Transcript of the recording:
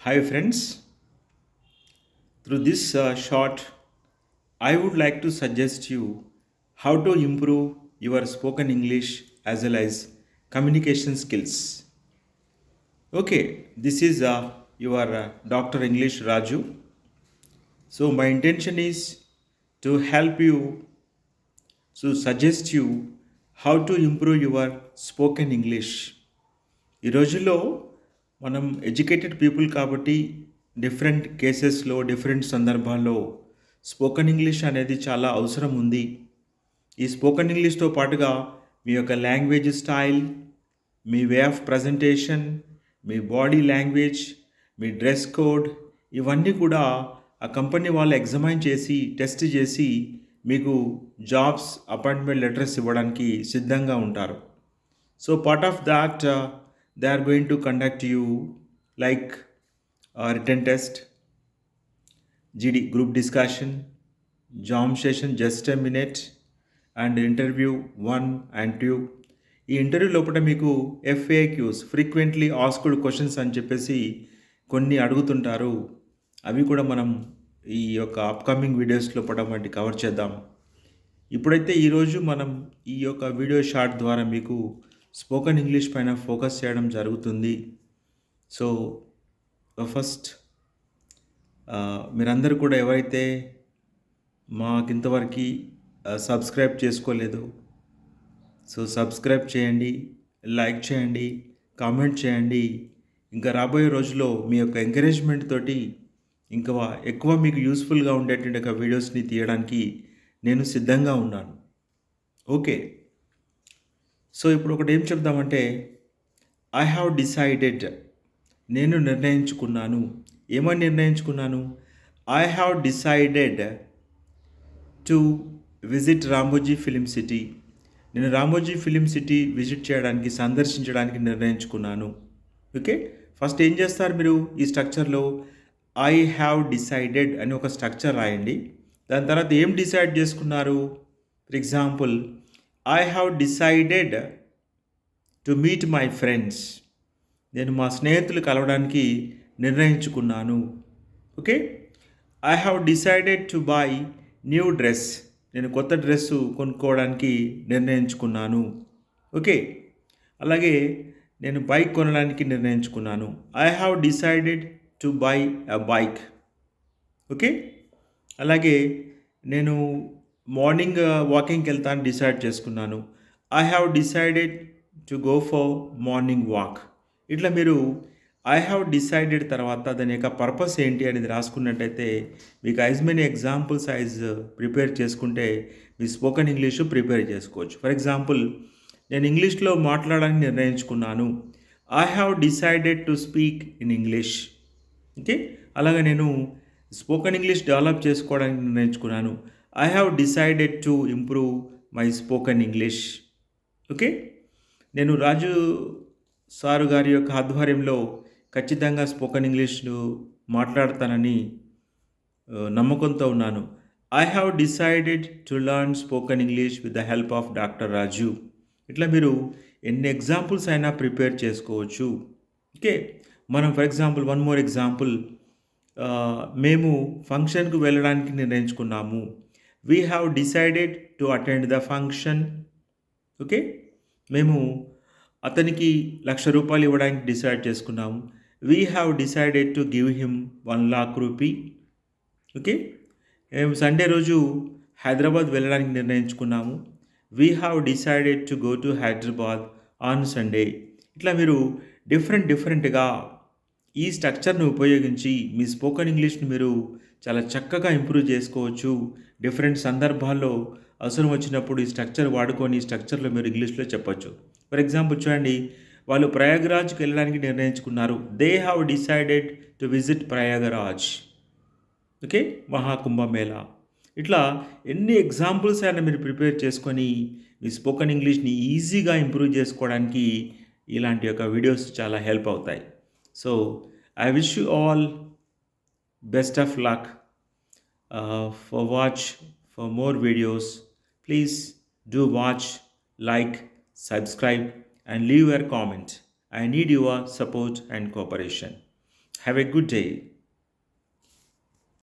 Hi, friends. Through this short, I would like to suggest you how to improve your spoken English as well as communication skills. Okay, this is your Dr. English Raju. So, my intention is to help you, to suggest you how to improve your spoken English. ఈ రోజుల్లో మనం educated people కాబట్టి different కేసెస్లో different సందర్భాల్లో spoken English అనేది చాలా అవసరం ఉంది. ఈ స్పోకెన్ ఇంగ్లీష్తో పాటుగా మీ యొక్క language style, me way of presentation, me body language, me dress code, ఇవన్నీ కూడా ఆ కంపెనీ వాళ్ళు ఎగ్జామైన్ చేసి టెస్ట్ చేసి మీకు జాబ్స్ అపాయింట్మెంట్ లెటర్స్ ఇవ్వడానికి సిద్ధంగా ఉంటారు. So part of that, they are going to conduct you like a written test, GD group discussion, jam session just a minute, and interview 1 and 2. ఈ ఇంటర్వ్యూ లోపల మీకు ఎఫ్ఏక్యూస్ ఫ్రీక్వెంట్లీ ఆస్క్డ్ క్వశ్చన్స్ అని చెప్పేసి కొన్ని అడుగుతుంటారు. అవి కూడా మనం ఈ యొక్క అప్కమింగ్ వీడియోస్ లోపల వాటి కవర్ చేద్దాం. ఇప్పుడైతే ఈరోజు మనం ఈ యొక్క వీడియో షార్ట్ ద్వారా మీకు స్పోకెన్ ఇంగ్లీష్ పైన ఫోకస్ చేయడం జరుగుతుంది. సో ఫస్ట్ మీరందరూ కూడా ఎవరైతే మాకింతవరకు సబ్స్క్రైబ్ చేసుకోలేదు, సో సబ్స్క్రైబ్ చేయండి, లైక్ చేయండి, కామెంట్ చేయండి. ఇంకా రాబోయే రోజుల్లో మీ యొక్క ఎంకరేజ్మెంట్ తోటి ఇంకా ఎక్కువ మీకు యూస్ఫుల్గా ఉండేటువంటి ఒక వీడియోస్ని తీయడానికి నేను సిద్ధంగా ఉన్నాను. ఓకే, సో ఇప్పుడు ఒకటి ఏం చెప్దామంటే, ఐ హ్యావ్ డిసైడెడ్, నేను నిర్ణయించుకున్నాను. ఏమని నిర్ణయించుకున్నాను? I have decided to visit Ramoji film city. నేను రామోజీ ఫిలిం సిటీ విజిట్ చేయడానికి, సందర్శించడానికి నిర్ణయించుకున్నాను. ఓకే, ఫస్ట్ ఏం చేస్తారు మీరు ఈ స్ట్రక్చర్లో? ఐ హ్యావ్ డిసైడెడ్ అని ఒక స్ట్రక్చర్ రాయండి. దాని తర్వాత ఏం డిసైడ్ చేసుకున్నారు? For example, I have decided to meet my friends. నేను మా స్నేహితులు కలవడానికి నిర్ణయించుకున్నాను. Okay, I have decided to buy new dress. నేను కొత్త డ్రెస్సు కొనుక్కోవడానికి నిర్ణయించుకున్నాను. ఓకే, అలాగే నేను బైక్ కొనడానికి నిర్ణయించుకున్నాను. I have decided to buy a bike. Okay, అలాగే నేను మార్నింగ్ వాకింగ్కి వెళ్తాను డిసైడ్ చేసుకున్నాను. I have decided to go for morning walk. ఇట్లా మీరు ఐ హ్యావ్ డిసైడెడ్ తర్వాత దాని యొక్క పర్పస్ ఏంటి అనేది రాసుకున్నట్టయితే మీకు యాజ్ మెనీ ఎగ్జాంపుల్స్ ప్రిపేర్ చేసుకుంటే మీ స్పోకెన్ ఇంగ్లీషు ప్రిపేర్ చేసుకోవచ్చు. ఫర్ ఎగ్జాంపుల్, నేను ఇంగ్లీష్లో మాట్లాడడానికి నిర్ణయించుకున్నాను. I have decided to speak in English. Okay, అలాగే నేను స్పోకెన్ ఇంగ్లీష్ డెవలప్ చేసుకోవడానికి నిర్ణయించుకున్నాను. I have decided to improve my spoken English. Okay, నేను రాజు సారు గారి యొక్క ఆధ్వర్యంలో ఖచ్చితంగా స్పోకెన్ ఇంగ్లీష్ను మాట్లాడతానని నమ్మకంతో ఉన్నాను. I have decided to learn spoken English with the help of doctor Raju. ఇట్లా మీరు ఎన్ని ఎగ్జాంపుల్స్ అయినా ప్రిపేర్ చేసుకోవచ్చు. ఓకే, మనం for example one more example, మేము ఫంక్షన్కు వెళ్ళడానికి నిర్ణయించుకున్నాము. We have decided to attend the function. Okay, మేము అతనికి ₹1,00,000 ఇవ్వడానికి డిసైడ్ చేసుకున్నాము. We have decided to give him 1,00,000 rupee. Okay, మేము సండే రోజు హైదరాబాద్ వెళ్ళడానికి నిర్ణయించుకున్నాము. We have decided to go to Hyderabad on Sunday. ఇట్లా మీరు డిఫరెంట్గా ఈ స్ట్రక్చర్ను ఉపయోగించి మీ స్పోకెన్ ఇంగ్లీష్ని మీరు చాలా చక్కగా ఇంప్రూవ్ చేసుకోవచ్చు. డిఫరెంట్ సందర్భాల్లో అవసరం వచ్చినప్పుడు ఈ స్ట్రక్చర్ వాడుకొని ఈ స్ట్రక్చర్లో మీరు ఇంగ్లీష్లో చెప్పొచ్చు. ఫర్ ఎగ్జాంపుల్ చూడండి, వాళ్ళు ప్రయాగరాజ్కి వెళ్ళడానికి నిర్ణయించుకున్నారు. They have decided to visit Prayagraj. Okay, Maha Kumbh Mela. ఇట్లా ఎన్ని ఎగ్జాంపుల్స్ అయినా మీరు ప్రిపేర్ చేసుకొని మీ స్పోకెన్ ఇంగ్లీష్ని ఈజీగా ఇంప్రూవ్ చేసుకోవడానికి ఇలాంటి యొక్క వీడియోస్ చాలా హెల్ప్ అవుతాయి. So I wish you all best of luck for watch for more videos. Please do watch, like, subscribe and leave your comment. I need your support and cooperation. Have a good day.